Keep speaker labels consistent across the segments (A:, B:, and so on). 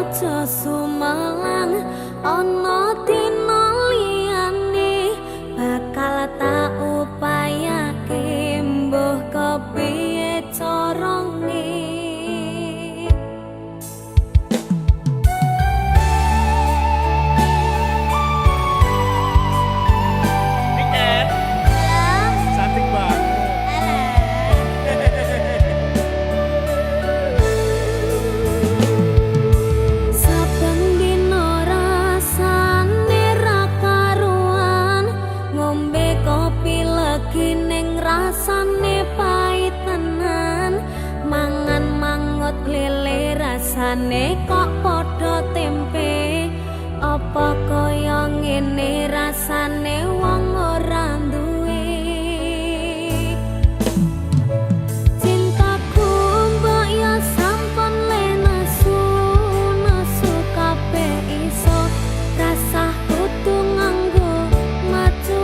A: aja sumelang ana dina liyane bakal tak upayake mbuh kepiye carane. Rasane pahit tenan mangan mangut lele rasane kok padha tempe apa kaya ngene rasane wong ora duwe cintaku mbok ya sampun lenesu nesu kabeh iso rasah kudu nganggo maju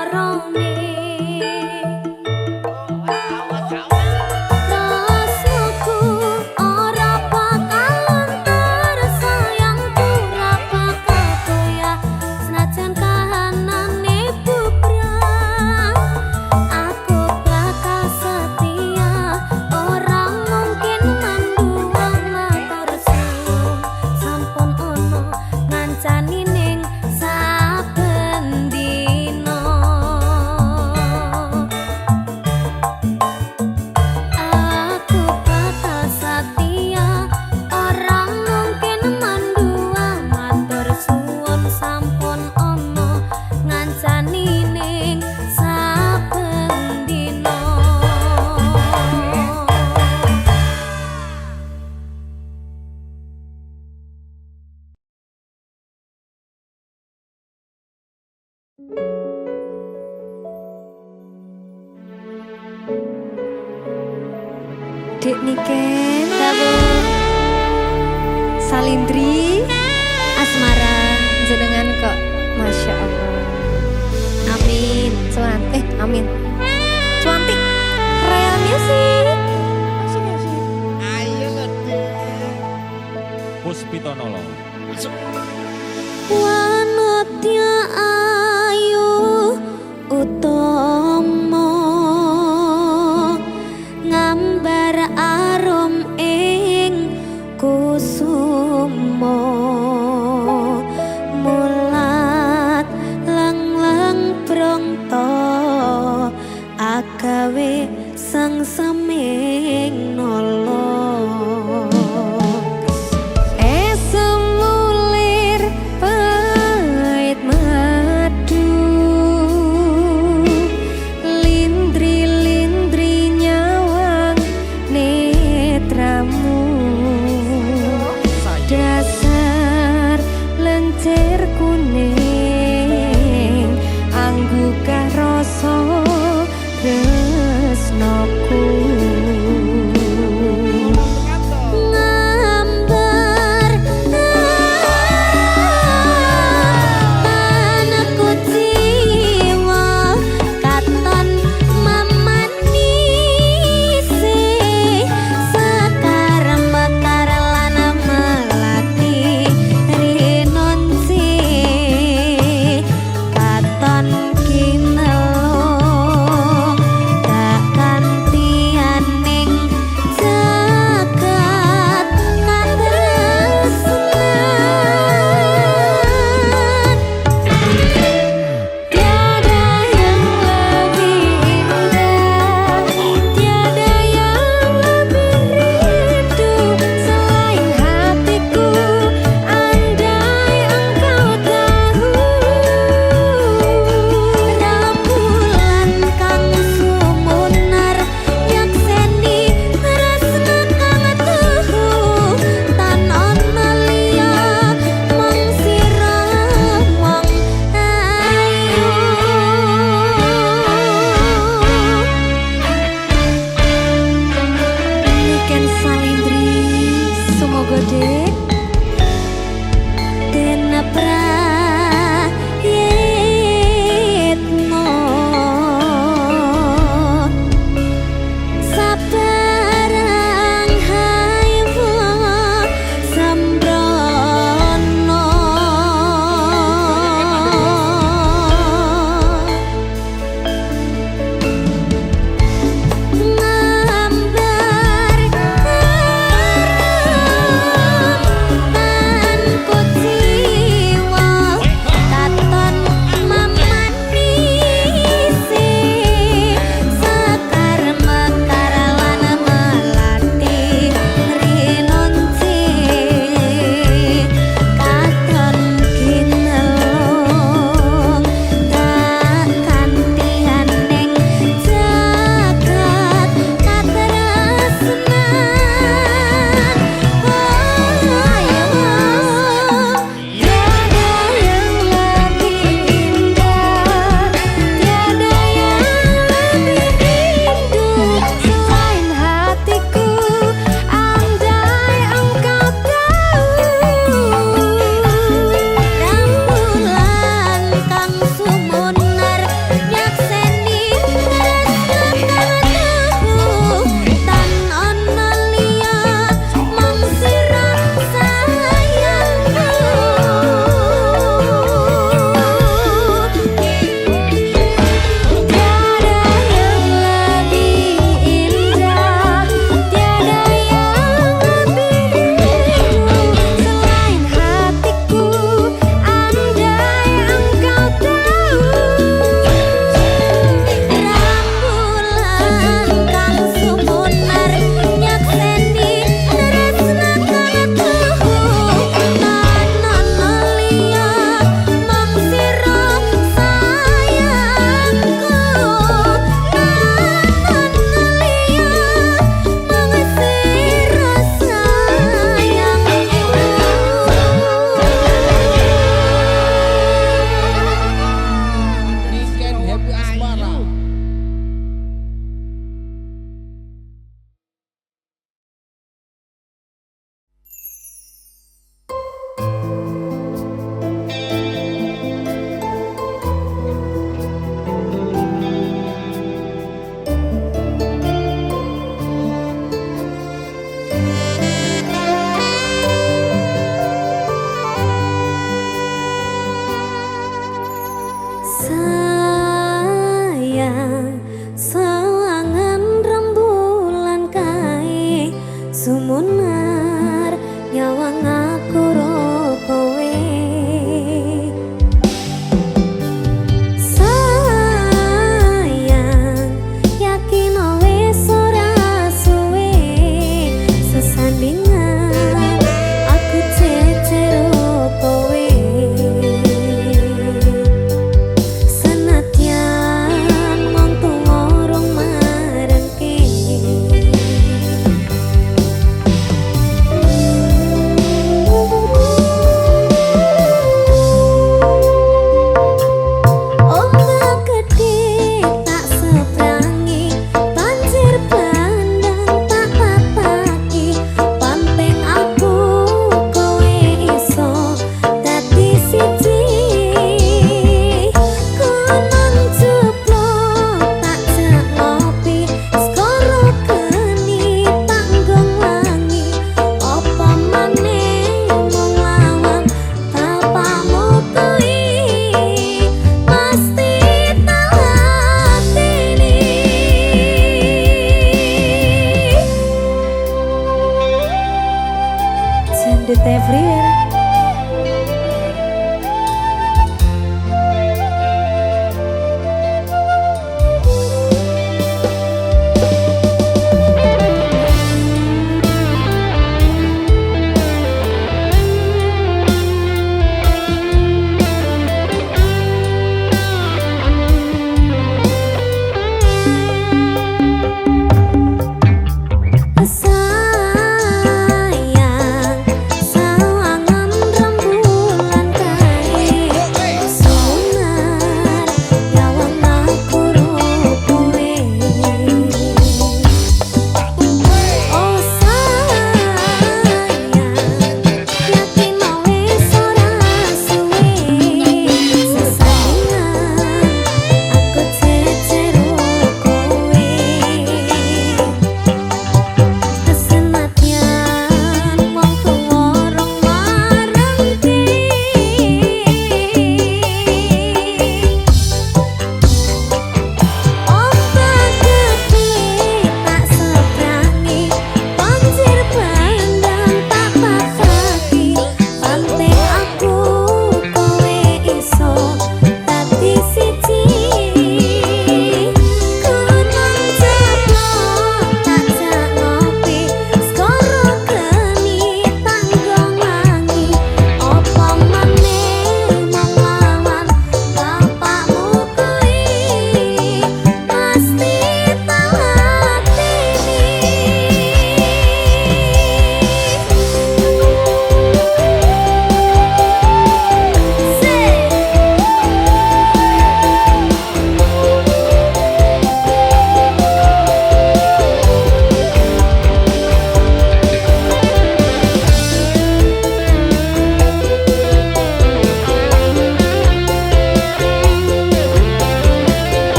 A: lorone rasaku ora bakalan tersayangku ora bakal goyah senajan kahanane bubrah aku bakal setia ora mungkin manduang matur suwun sampun ono ngancani ning saben dina aku bakal setia ora mungkin manduang matur suwun sampun ono ngancani ning saben dina
B: Dek Niken, Salindri, Asmara, jenengan kok, masya Allah. Amin, amin. Cuantik, Real Music.
C: Ayo ngede.
D: Puspitonolo.
A: wanatya ayu utama ngambar arum ing kusuma mulat lang-lang prangta agawe sang seming nala esem lulir pait madu lindri-lindri nyawang netramu dasar lencer kuning anggukah rasa tresnoku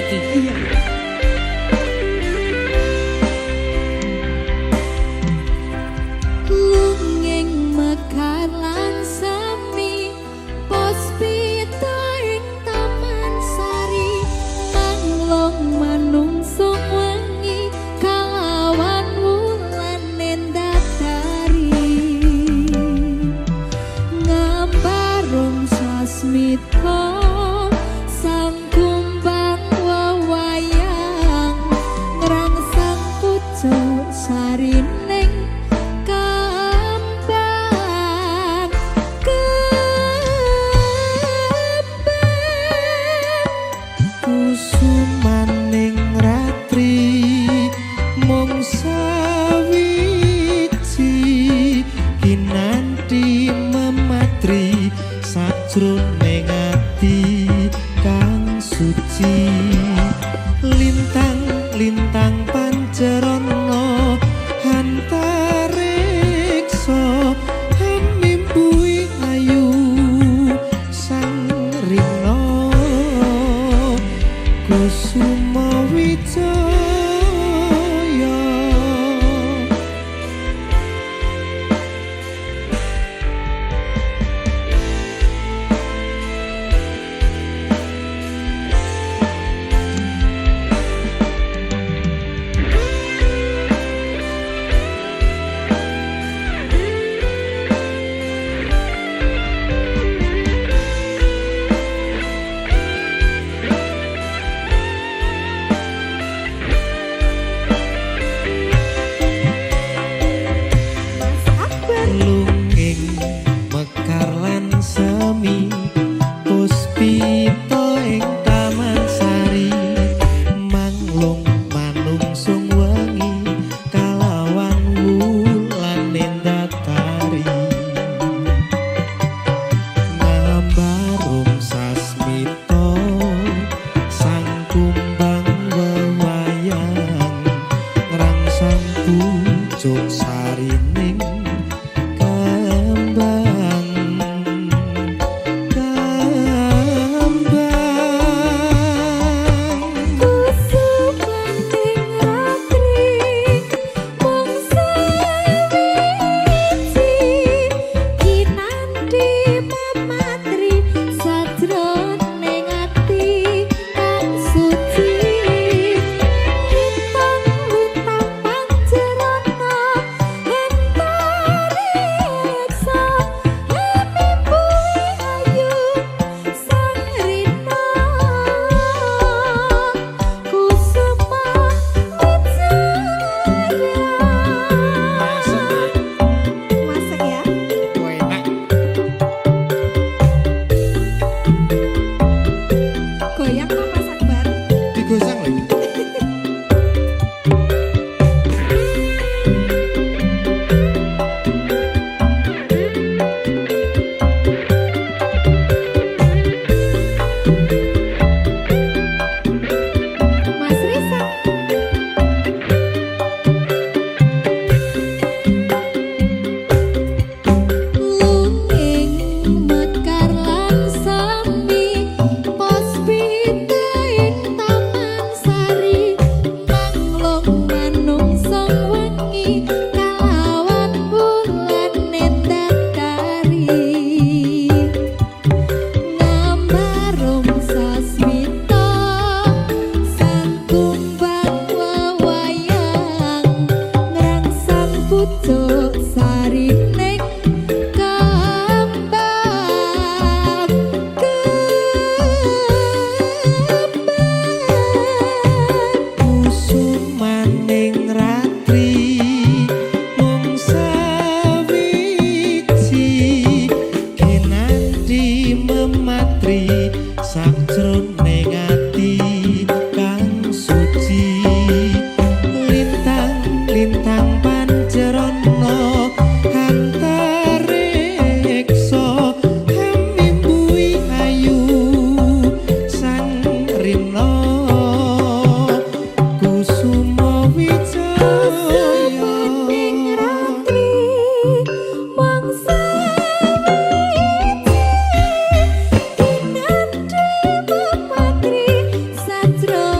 C: iki.
A: Lunging mekar lan semi Puspita ing Taman Sari Manglong manungsung wengi kalawan wulan nendatari Ngambarung sasmita sang kumbang wewayang ngrangsang pucuk sarining kembang
D: kusumaning ratri mung sawiji kinanti mematri sajroning ati kang suci lintang-lintang pancerana antariksa mimpi ayu sang rina kusuma wijaya lunging mekar lan semi puspita ing taman sari manglung manungsung wengi kalawan wulan nendatari ngambarung sasmita sang kumbang wewayang ngrangsang pucuk sarining digosang lagi.
A: Mas Risa lunging mekar lan sami puspita ing Taman Sari manglung manungsung wengi kalawan wulan nendatari ngambarung sasmita sang kumbang wewayang ngrangsang pucuk sarining kembang
D: kusumaning ratri mung sawiji kinanti mematri sajroning ati kang suci lintang-lintang pancerana antariksa mimpi ayu sang rina kusuma wijaya
A: ratri mangsa wiji kinanti mematri sajroning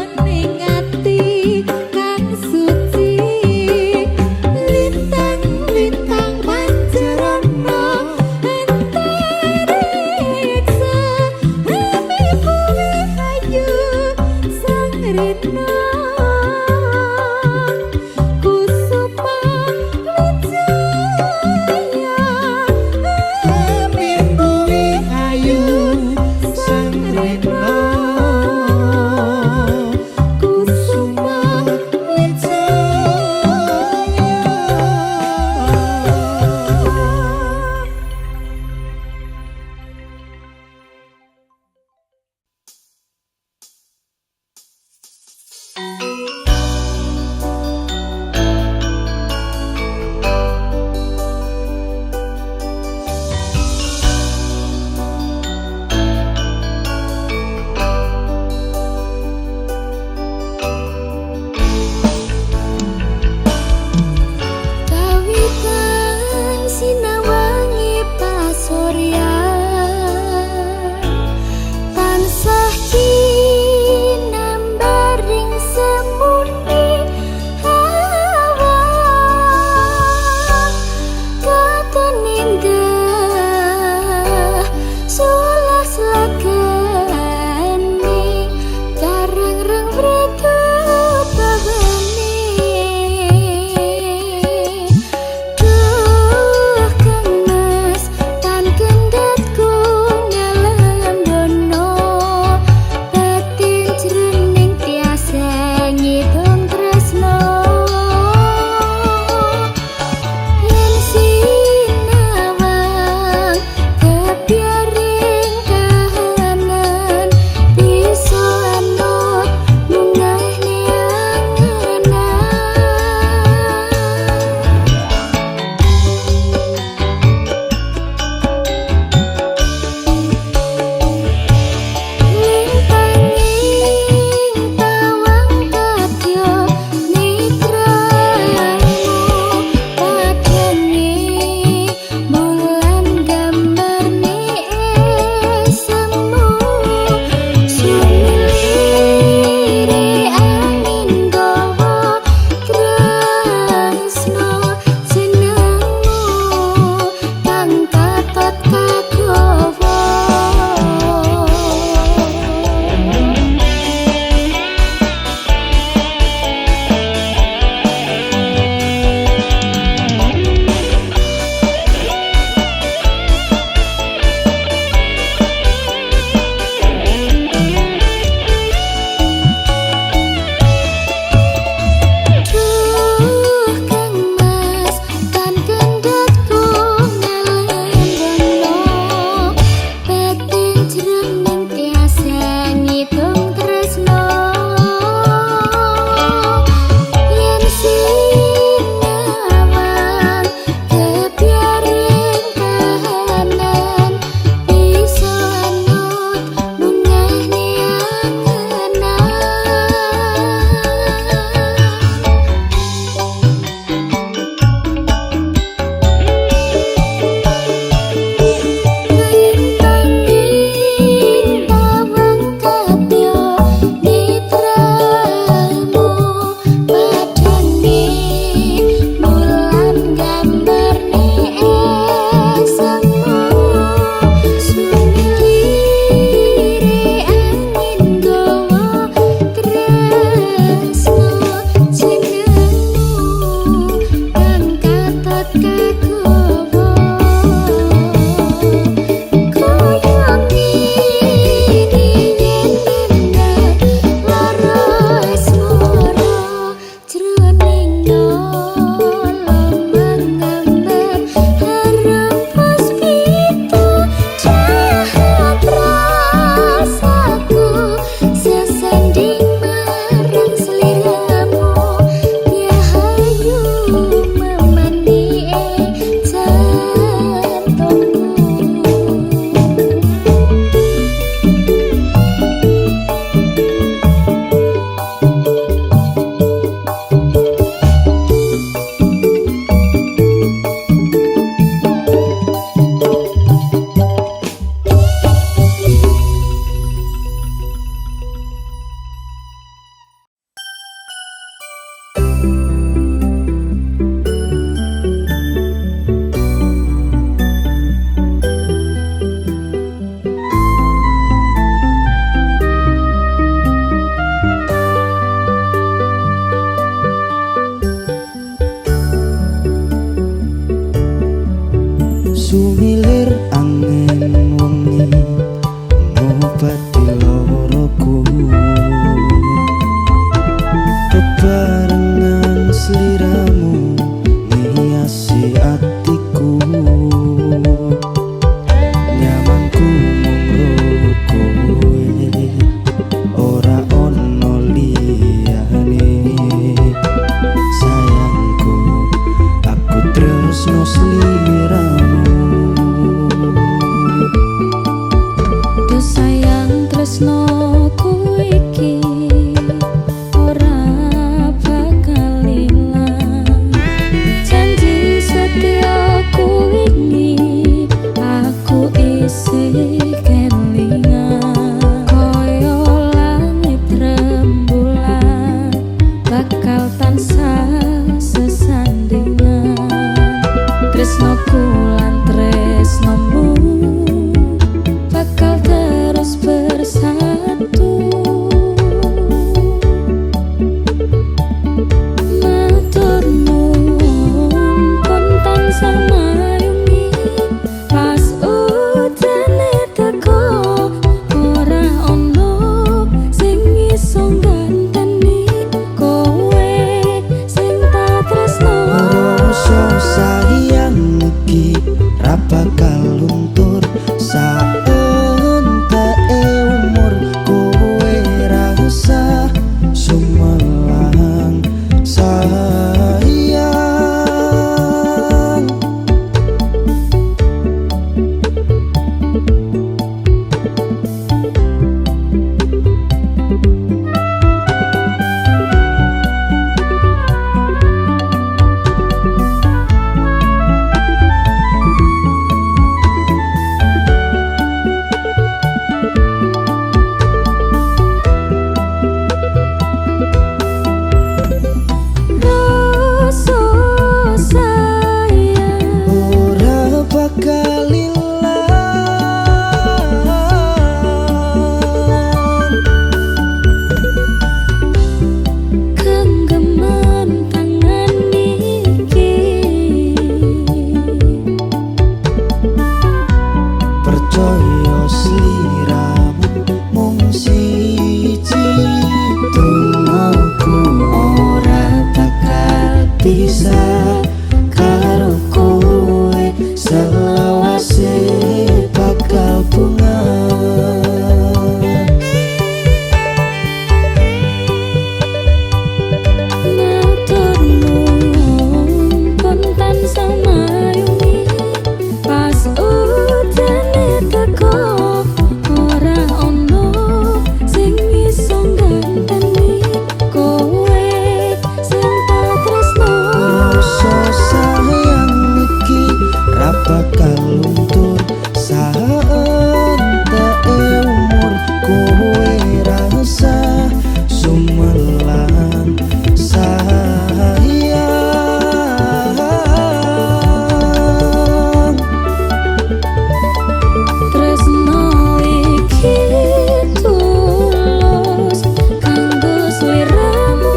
D: sumilir angin wengi ngobati loroku bebarengan sliramu ngiasi atiku nyamanku mung kowe ora ono liyane sayangku aku tresno sliramu
A: Duh sayang tresnoku iki ora bakal ilang janji setiaku ini aku isih kelingan koyo langit rembulan bakal tansah sesandingan tresnoku lan tresnomu bakal terus bersatu matur nuwun pun tansah mayungi pas udane teko ora ono sing iso ganteni kowe sing tak tresno
D: rasa sayang iki ra bakal luntur saenteke umur kowe rasa sumelang sayang
A: rasa sayang
D: ora bakal ilang
A: genggaman tangan iki
D: percaya sliramu mung siji tunauku ora bakal bisa karo kowe selawase bakal bunga
A: matur nuwun pun tansah mayungi pas udane teko ora ono sing iso ganteni kowe sing tak tresno
D: rasa sayang iki ra bakal luntur saenteke umur kowe rasa sumelang sayang
A: tresno iki tulus kanggo sliramu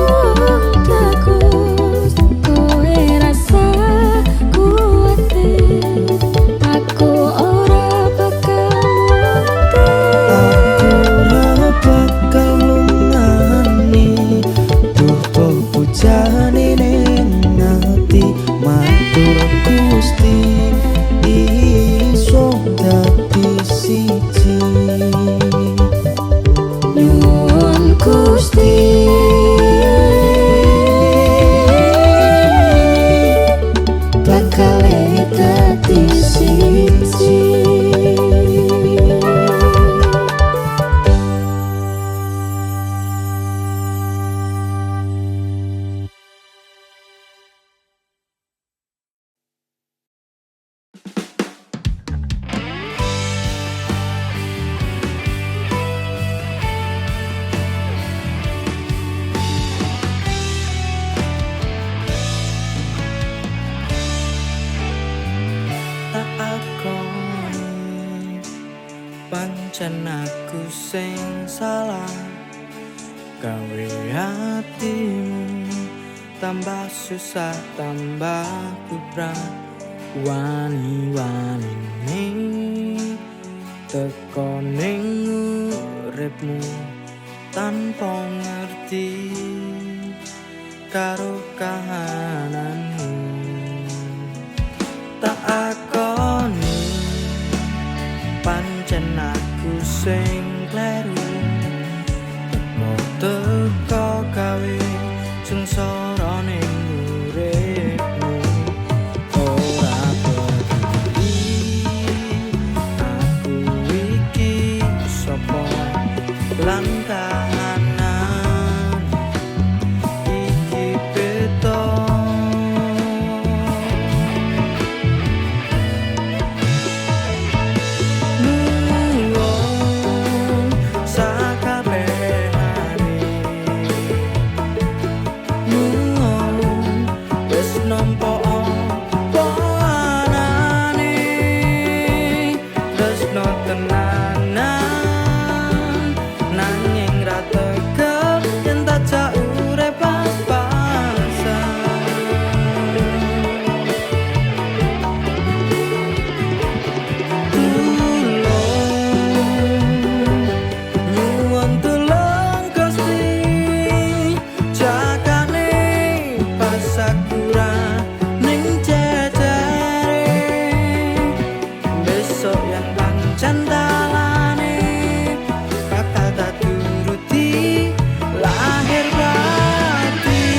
A: takus kowe rasa kuatir aku ora bakal
D: aku ora bakal lungani duh pujane ning ati matur Gusti iso dadi siji
A: nyuwun Gusti
D: bakal dadi siji tak akoni pancen aku sing salah gawe hatimu tambah susah tambah berat wani-wani teko ning uripmu tanpa ngerti karo kahananmu. Tak akoni pancen aku sing kleru, teko gawe sengsara ning uripmu. Ora peduli aku iki sapa lan kahanan iki beda. Nuwun sakabehane, nuwun wis nampa apa anane, tresno tenanan nanging ra tegel yen tak urip pas-pasan. Nyuwun tulung Gusti, jagane pas aku ra ning jejere, besok yen pancen dalane bakal tak turuti lahir batine.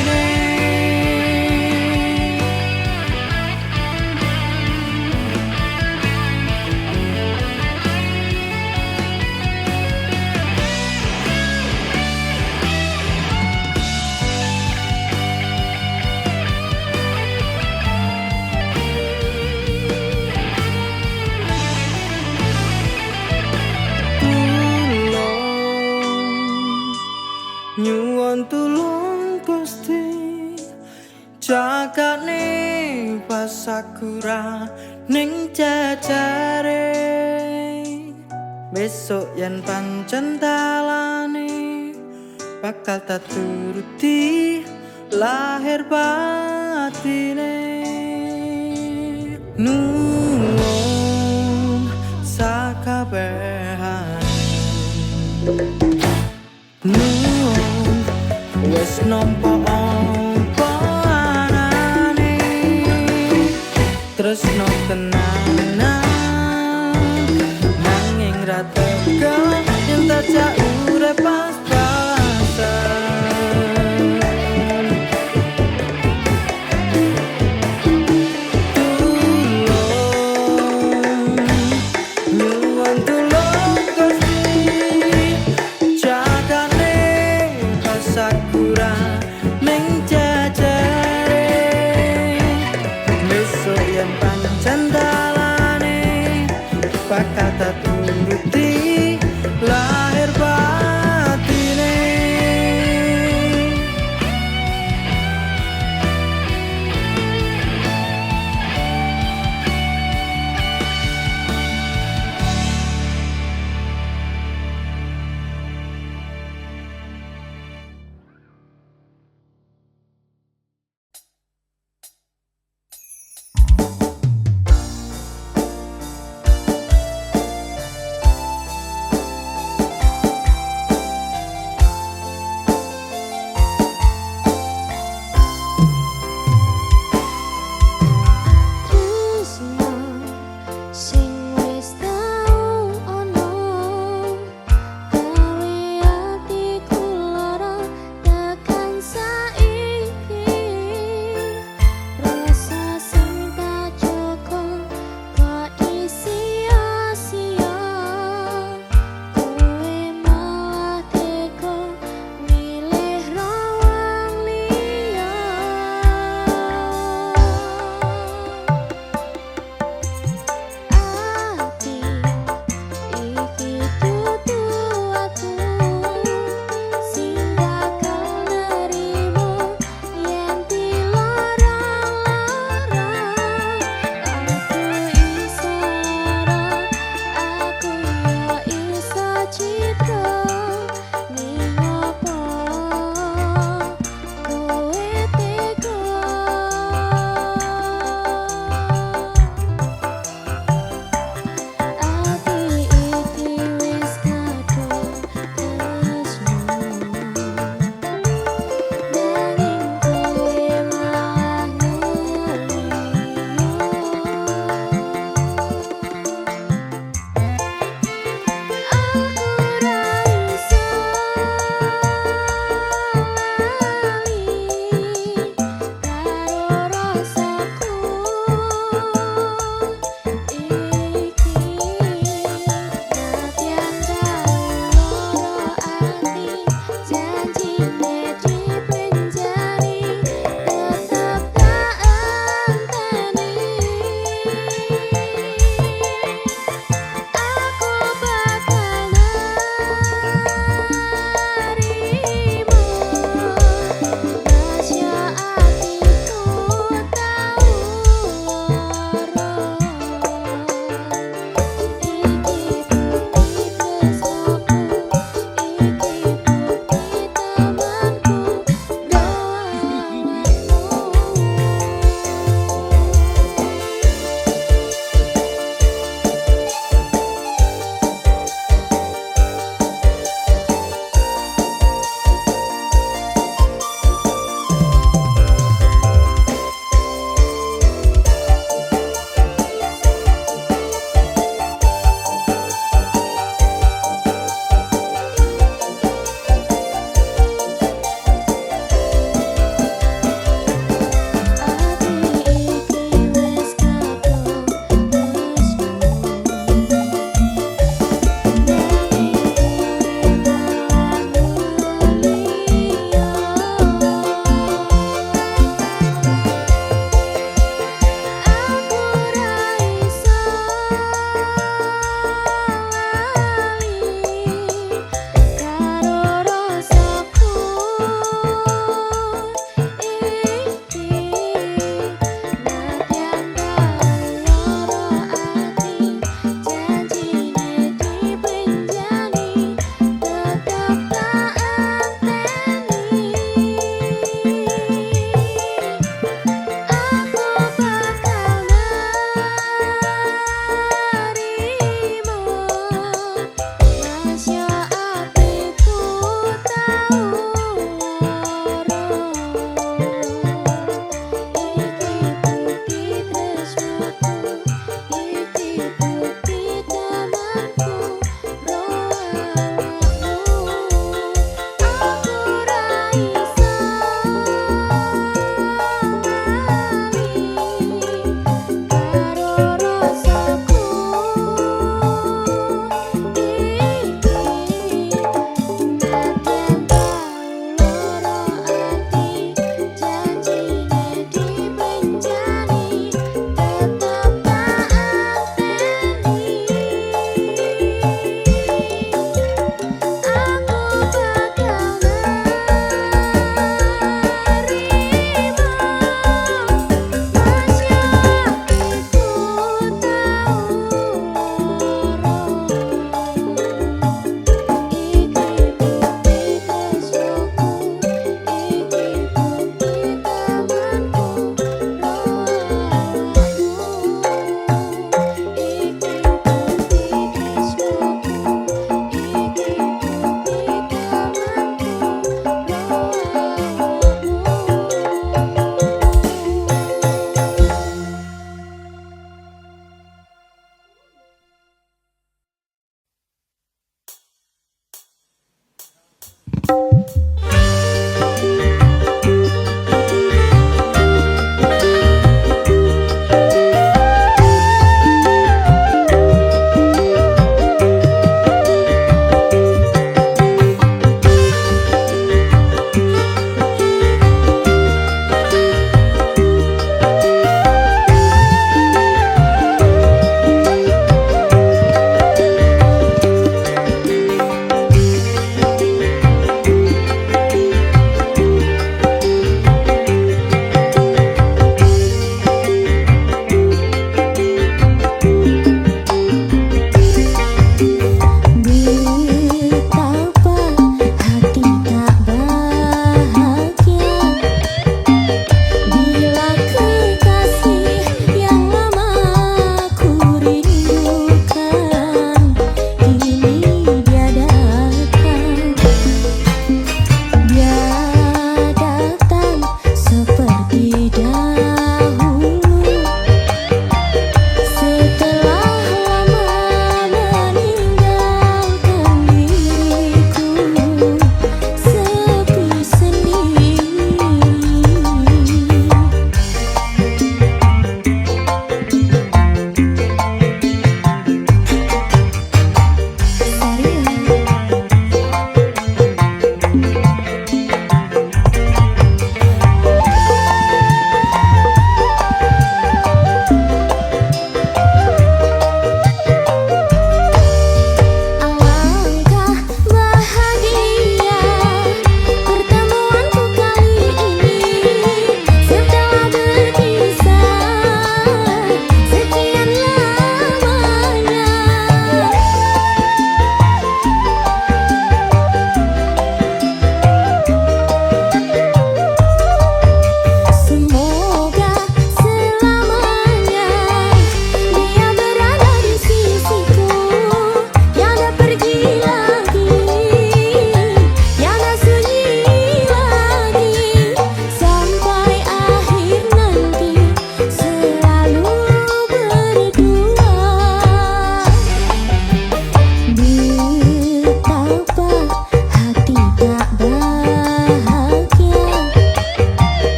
D: Nyuwun tulung Gusti, jagane pas aku ra ning jejere, besok yen pancen dalane bakal tak turuti lahir batine. Nuwun sakabehane, nuwun wis nampa apa anane, tresno tenanan nanging ra tegel yen tak urip pas-pasan. Nyuwun tulung Gusti, jagane pas aku ra ning jejere, besok yen pancen dalane bakal tak turuti lahir batine.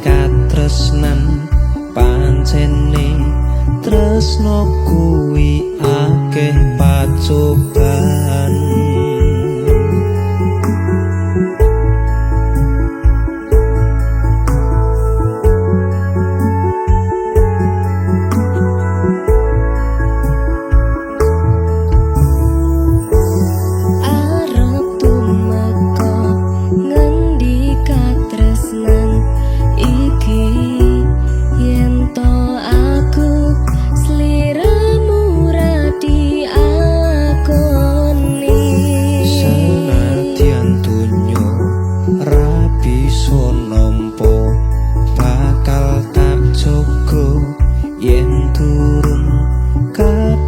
D: katresnan pancene tresno kuwi akeh pacoban.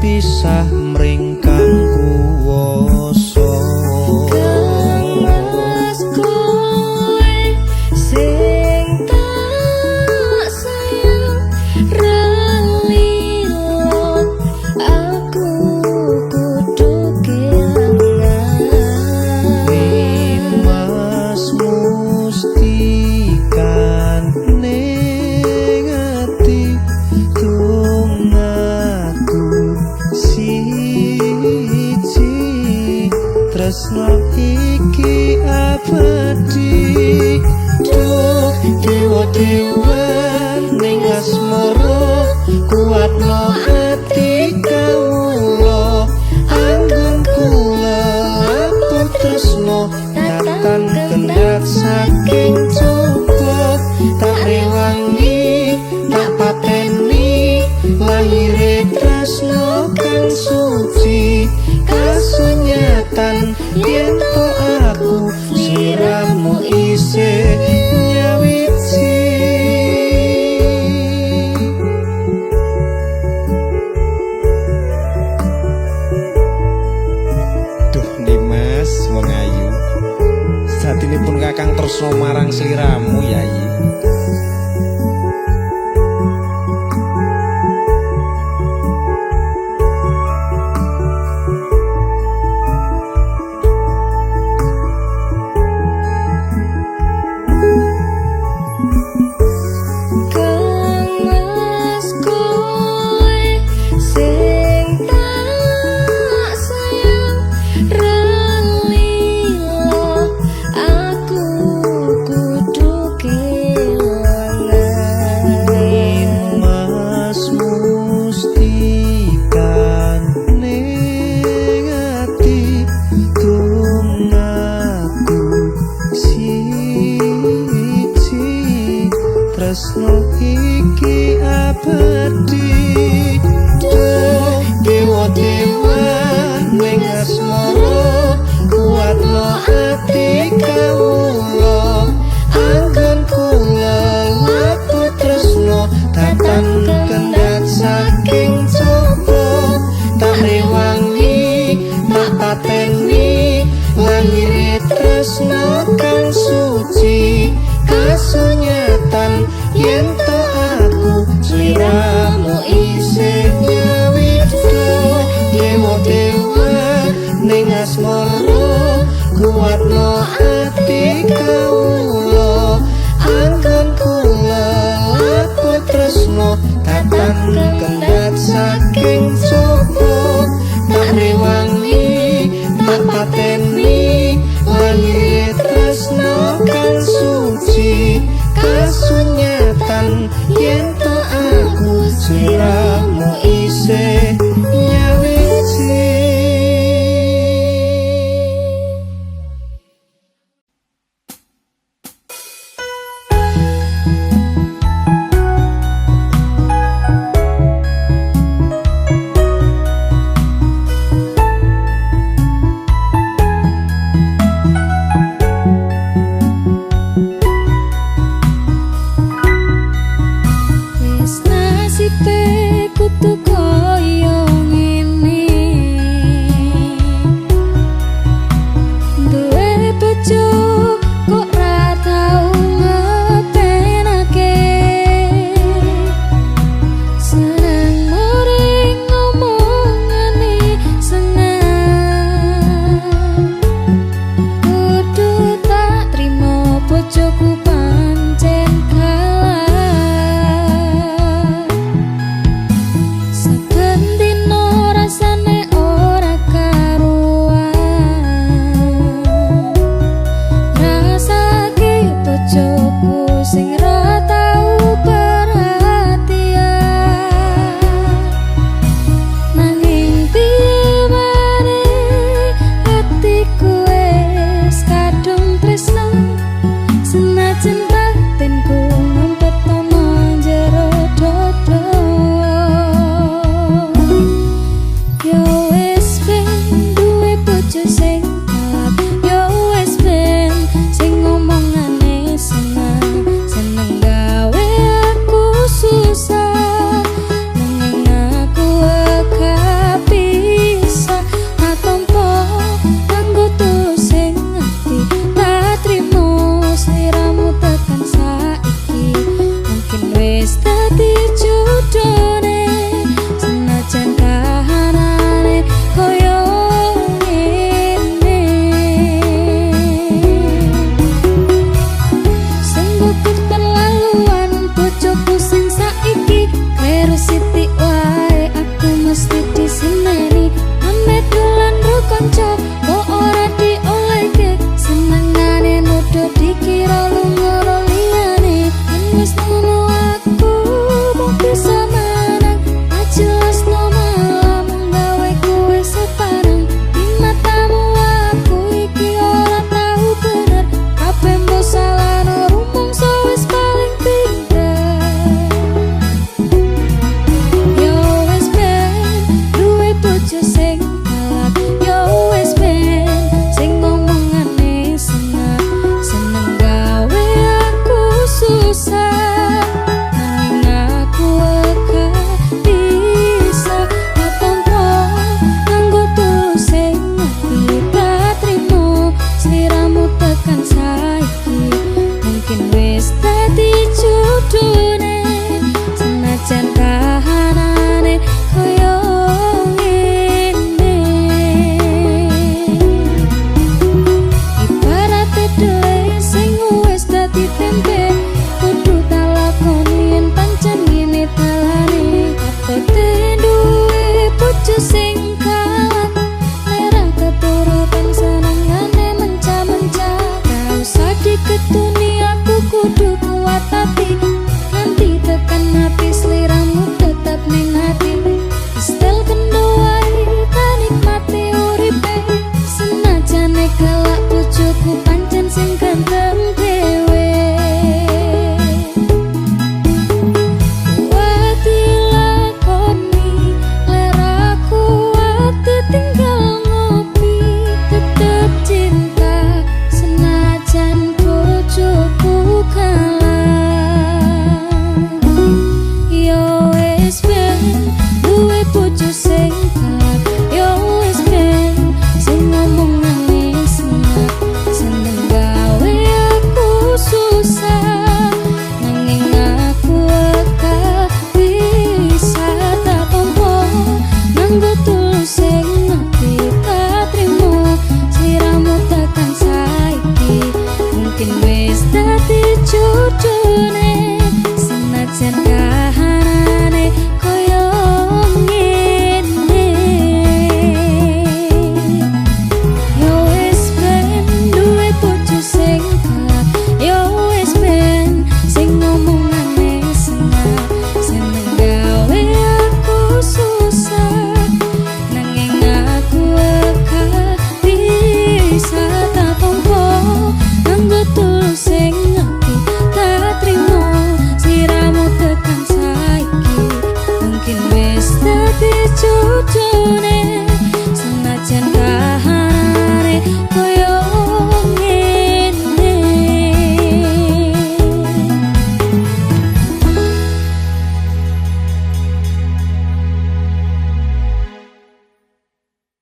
D: Pisah mring kang kuwasa
A: Kangmas kowe sing tak sayang ralilo aku kudu kelangan
D: Mas mustikan ning ati tresno iki abadi duh dewa-dewa ning asmara kuatno ati kawula anggun kula aku tresno datang kendhat saking coba tak rewangi tak pateni lahire tresno kang suci kasunyatan yen to aku sliramu isih nyawiji duh Dimas wong ayu satinipun kakang tresno marang sliramu Yayi. Tresno iki abadi duh dewa-dewa ning asmara kuatno ati kawula